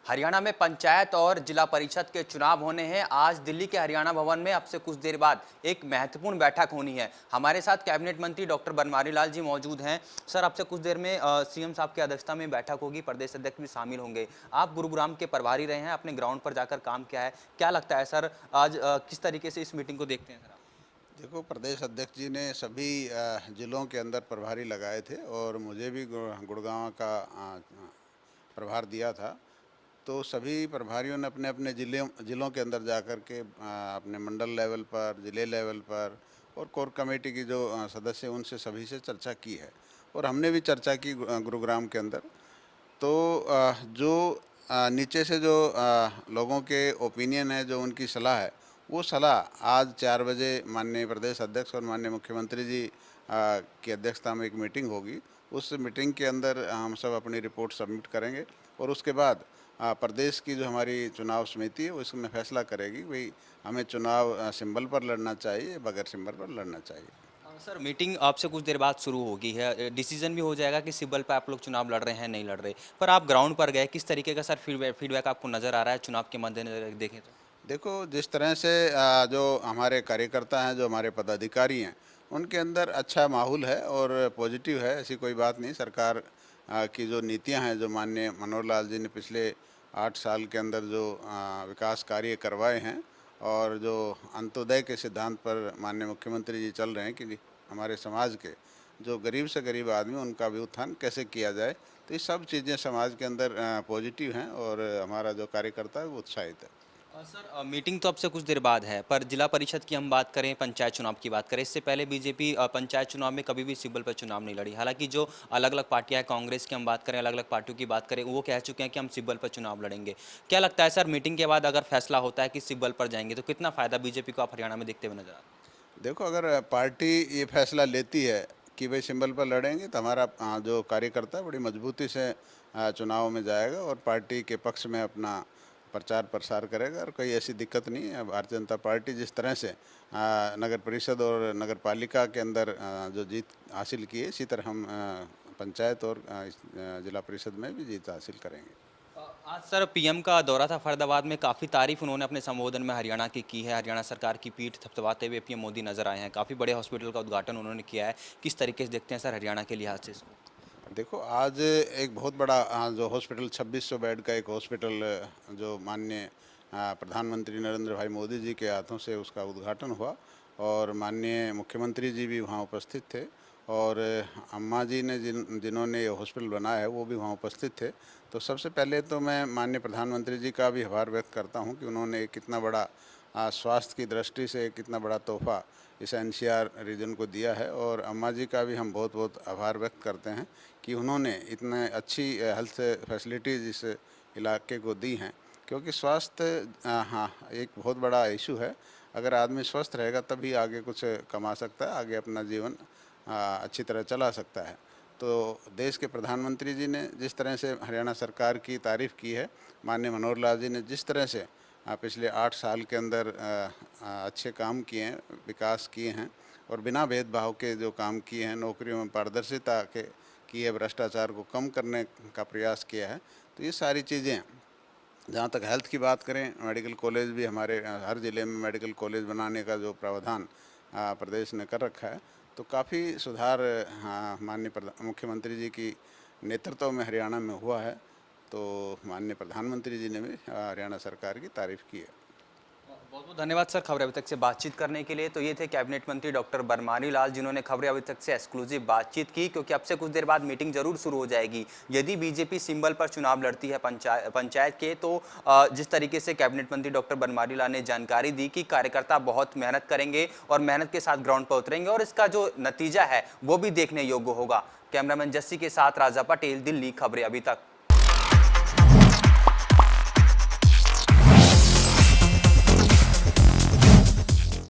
हरियाणा में पंचायत और जिला परिषद के चुनाव होने हैं। आज दिल्ली के हरियाणा भवन में अब से कुछ देर बाद एक महत्वपूर्ण बैठक होनी है। हमारे साथ कैबिनेट मंत्री डॉक्टर बनवारी लाल जी मौजूद हैं। सर, अब से कुछ देर में सीएम साहब की अध्यक्षता में बैठक होगी, प्रदेश अध्यक्ष भी शामिल होंगे। आप गुरुग्राम के प्रभारी रहे हैं, अपने ग्राउंड पर जाकर काम किया है, क्या लगता है सर आज किस तरीके से इस मीटिंग को देखते हैं सर आप? देखो, प्रदेश अध्यक्ष जी ने सभी जिलों के अंदर प्रभारी लगाए थे और मुझे भी गुड़गांव का प्रभार दिया था। तो सभी प्रभारियों ने अपने अपने जिलों के अंदर जाकर के अपने मंडल लेवल पर, जिले लेवल पर और कोर कमेटी की जो सदस्य उनसे सभी से चर्चा की है। और हमने भी चर्चा की गुरुग्राम के अंदर। तो जो नीचे से जो लोगों के ओपिनियन है, जो उनकी सलाह है, वो सलाह आज 4 बजे माननीय प्रदेश अध्यक्ष और माननीय मुख्यमंत्री जी की अध्यक्षता में एक मीटिंग होगी। उस मीटिंग के अंदर हम सब अपनी रिपोर्ट सबमिट करेंगे और उसके बाद प्रदेश की जो हमारी चुनाव समिति है वो इसमें फैसला करेगी भाई हमें चुनाव सिंबल पर लड़ना चाहिए, बगैर सिंबल पर लड़ना चाहिए। सर, मीटिंग आपसे कुछ देर बाद शुरू होगी है, डिसीजन भी हो जाएगा कि सिंबल पे आप लोग चुनाव लड़ रहे हैं नहीं लड़ रहे। पर आप ग्राउंड पर गए, किस तरीके का सर फीडबैक आपको नजर आ रहा है चुनाव के मद्देनजर देखें तो? देखो, जिस तरह से जो हमारे कार्यकर्ता हैं, जो हमारे पदाधिकारी हैं, उनके अंदर अच्छा माहौल है और पॉजिटिव है, ऐसी कोई बात नहीं। सरकार की जो नीतियां हैं, जो माननीय मनोहर लाल जी ने पिछले 8 साल के अंदर जो विकास कार्य करवाए हैं और जो अंत्योदय के सिद्धांत पर माननीय मुख्यमंत्री जी चल रहे हैं कि हमारे समाज के जो गरीब से गरीब आदमी उनका भी उत्थान कैसे किया जाए, तो ये सब चीज़ें समाज के अंदर पॉजिटिव हैं और हमारा जो कार्यकर्ता है वो उत्साहित है। सर, मीटिंग तो अब से कुछ देर बाद है, पर जिला परिषद की हम बात करें, पंचायत चुनाव की बात करें, इससे पहले बीजेपी पंचायत चुनाव में कभी भी सिंबल पर चुनाव नहीं लड़ी। हालांकि जो अलग अलग पार्टियां हैं, कांग्रेस की हम बात करें, अलग अलग पार्टियों की बात करें, वो कह चुके हैं कि हम सिंबल पर चुनाव लड़ेंगे। क्या लगता है सर, मीटिंग के बाद अगर फैसला होता है कि सिंबल पर जाएंगे तो कितना फायदा बीजेपी को आप हरियाणा में देखते हुए नजर आता है? देखो, अगर पार्टी ये फैसला लेती है कि भाई सिंबल पर लड़ेंगे तो हमारा जो कार्यकर्ता है बड़ी मजबूती से चुनाव में जाएगा और पार्टी के पक्ष में अपना प्रचार प्रसार करेगा और कोई ऐसी दिक्कत नहीं है। भारतीय जनता पार्टी जिस तरह से नगर परिषद और नगर पालिका के अंदर जो जीत हासिल की है, इसी तरह हम पंचायत और जिला परिषद में भी जीत हासिल करेंगे। आज सर पीएम का दौरा था फरीदाबाद में, काफ़ी तारीफ उन्होंने अपने संबोधन में हरियाणा की है। हरियाणा सरकार की पीठ थपथपाते हुए पीएम मोदी नजर आए हैं। काफ़ी बड़े हॉस्पिटल का उद्घाटन उन्होंने किया है। किस तरीके से देखते हैं सर हरियाणा के लिहाज से इसको? देखो, आज एक बहुत बड़ा जो हॉस्पिटल 2600 बेड का एक हॉस्पिटल जो माननीय प्रधानमंत्री नरेंद्र भाई मोदी जी के हाथों से उसका उद्घाटन हुआ और माननीय मुख्यमंत्री जी भी वहाँ उपस्थित थे और अम्मा जी ने जिन्होंने ये हॉस्पिटल बनाया है वो भी वहाँ उपस्थित थे। तो सबसे पहले तो मैं माननीय प्रधानमंत्री जी का भी आभार व्यक्त करता हूँ कि उन्होंने कितना बड़ा स्वास्थ्य की दृष्टि से कितना बड़ा तोहफा इस एनसीआर रीजन को दिया है और अम्मा जी का भी हम बहुत बहुत आभार व्यक्त करते हैं कि उन्होंने इतने अच्छी हेल्थ फैसिलिटीज़ इस इलाके को दी हैं। क्योंकि स्वास्थ्य हाँ एक बहुत बड़ा इशू है। अगर आदमी स्वस्थ रहेगा तभी आगे कुछ कमा सकता है, आगे अपना जीवन अच्छी तरह चला सकता है। तो देश के प्रधानमंत्री जी ने जिस तरह से हरियाणा सरकार की तारीफ़ की है, माननीय मनोहर लाल जी ने जिस तरह से पिछले 8 साल के अंदर अच्छे काम किए हैं, विकास किए हैं और बिना भेदभाव के जो काम किए हैं, नौकरियों में पारदर्शिता के की है, भ्रष्टाचार को कम करने का प्रयास किया है। तो ये सारी चीज़ें, जहाँ तक हेल्थ की बात करें, मेडिकल कॉलेज भी हमारे हर ज़िले में मेडिकल कॉलेज बनाने का जो प्रावधान प्रदेश ने कर रखा है, तो काफ़ी सुधार माननीय मुख्यमंत्री जी की नेतृत्व में हरियाणा में हुआ है। तो माननीय प्रधानमंत्री जी ने भी हरियाणा सरकार की तारीफ़ की है। बहुत बहुत धन्यवाद सर खबरें अभी तक से बातचीत करने के लिए। तो ये थे कैबिनेट मंत्री डॉक्टर बनवारी लाल, जिन्होंने खबरें अभी तक से एक्सक्लूसिव बातचीत की, क्योंकि अब से कुछ देर बाद मीटिंग जरूर शुरू हो जाएगी। यदि बीजेपी सिंबल पर चुनाव लड़ती है पंचायत के, तो जिस तरीके से कैबिनेट मंत्री डॉक्टर बनवारी लाल ने जानकारी दी कि कार्यकर्ता बहुत मेहनत करेंगे और मेहनत के साथ ग्राउंड पर उतरेंगे और इसका जो नतीजा है वो भी देखने योग्य होगा। कैमरामैन जस्सी के साथ राजा पटेल, दिल्ली। खबरें अभी तक।